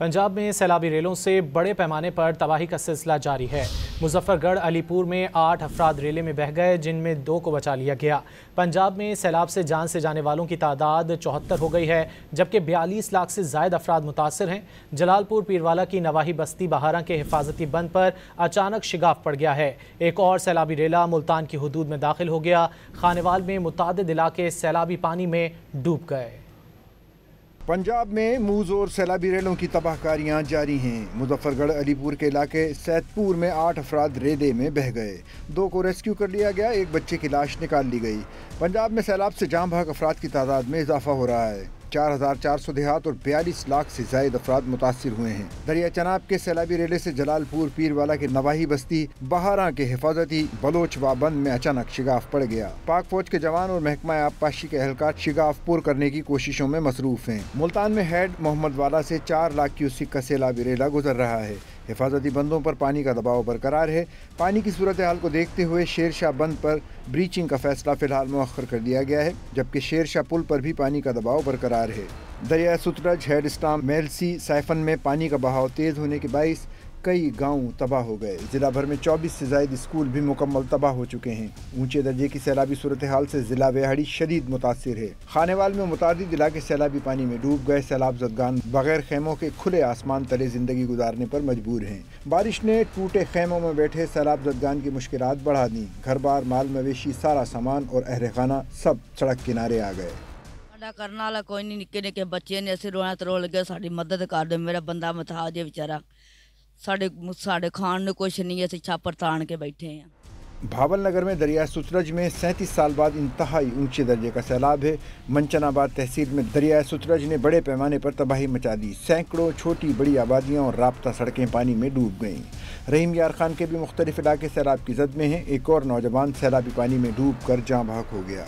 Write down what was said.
पंजाब में सैलाबी रेलों से बड़े पैमाने पर तबाही का सिलसिला जारी है। मुजफ्फरगढ़ अलीपुर में 8 अफराद रेले में बह गए, जिनमें 2 को बचा लिया गया। पंजाब में सैलाब से जान से जाने वालों की तादाद 74 हो गई है, जबकि 42 लाख से ज़ायद अफराद मुतासर हैं। जलालपुर पीरवाला की नवाही बस्ती बहारा के हिफाजती बंद पर अचानक शिगाफ पड़ गया है। एक और सैलाबी रेला मुल्तान की हुदूद में दाखिल हो गया। खानेवाल में मुतादिद इलाके सैलाबी पानी में डूब गए। पंजाब में मूज़ोर सैलाबी रेलों की तबाहकारियां जारी हैं। मुजफ्फरगढ़ अलीपुर के इलाके सैदपुर में 8 अफराद रेले में बह गए, 2 को रेस्क्यू कर लिया गया, एक बच्चे की लाश निकाल ली गई। पंजाब में सैलाब से जाम बहक अफराद की तादाद में इजाफा हो रहा है। 4400 देहात और 42 लाख से ज़ायद अफराद मुतासिर हुए हैं। दरिया चनाब के सैलाबी रेले से जलालपुर पीरवाला के नवाही बस्ती बहारा के हिफाजती बलोच बंद में अचानक शिगाफ पड़ गया। पाक फौज के जवान और महकमा आबपाशी के एहलकार शिगाफ पुर करने की कोशिशों में मसरूफ हैं। मुल्तान में हेड मोहम्मद वाला से 4 लाख क्यूसिक का सैलाबी रेला गुजर रहा है। हिफाजती बंदों पर पानी का दबाव बरकरार है। पानी की सूरत हाल को देखते हुए शेरशाह बंद पर ब्रीचिंग का फैसला फिलहाल मुअख्खर कर दिया गया है, जबकि शेरशाह पुल पर भी पानी का दबाव बरकरार है। दरिया सुतरज, हेड स्टाम, मेलसी, साइफन में पानी का बहाव तेज़ होने के बाइस कई गांव तबाह हो गए। ज़िला भर में 24 से ज़ायद स्कूल भी मुकम्मल तबाह हो चुके हैं। ऊंचे दर्जे की सैलाबी सूरत हाल से ज़िला वेहाड़ी शदीद मुतासिर है। खानेवाल में मुतादिद इलाके सैलाबी पानी में डूब गए। सैलाब ज़दगान बगैर खेमों के खुले आसमान तले ज़िंदगी गुजारने पर मजबूर हैं। बारिश ने टूटे खेमों में बैठे सैलाब ज़दगान की मुश्किलात बढ़ा दी। घर बार, माल मवेशी, सारा सामान और अहल खाना सब सड़क किनारे आ गए। करने वाला कोई नहीं, निक्के निक्के बच्चे ने असीं रोना तरोल गए, साडी मदद कर दो, मेरा बंदा मुताज है बेचारा, साढ़े खान ने कुछ नहीं, असीं छापर तान के बैठे हैं। भावल नगर में दरिया सुतरज में 37 साल बाद इंतहाई ऊंचे दर्जे का सैलाब है। मंचनाबाद तहसील में दरिया सुतरज ने बड़े पैमाने पर तबाही मचा दी। सैकड़ों छोटी बड़ी आबादियां और राब्ता सड़कें पानी में डूब गईं। रहीम यार खान के भी मुख्तलिफ इलाके सैलाब की जद में हैं। एक और नौजवान सैलाबी पानी में डूब कर जाँ बहक हो गया।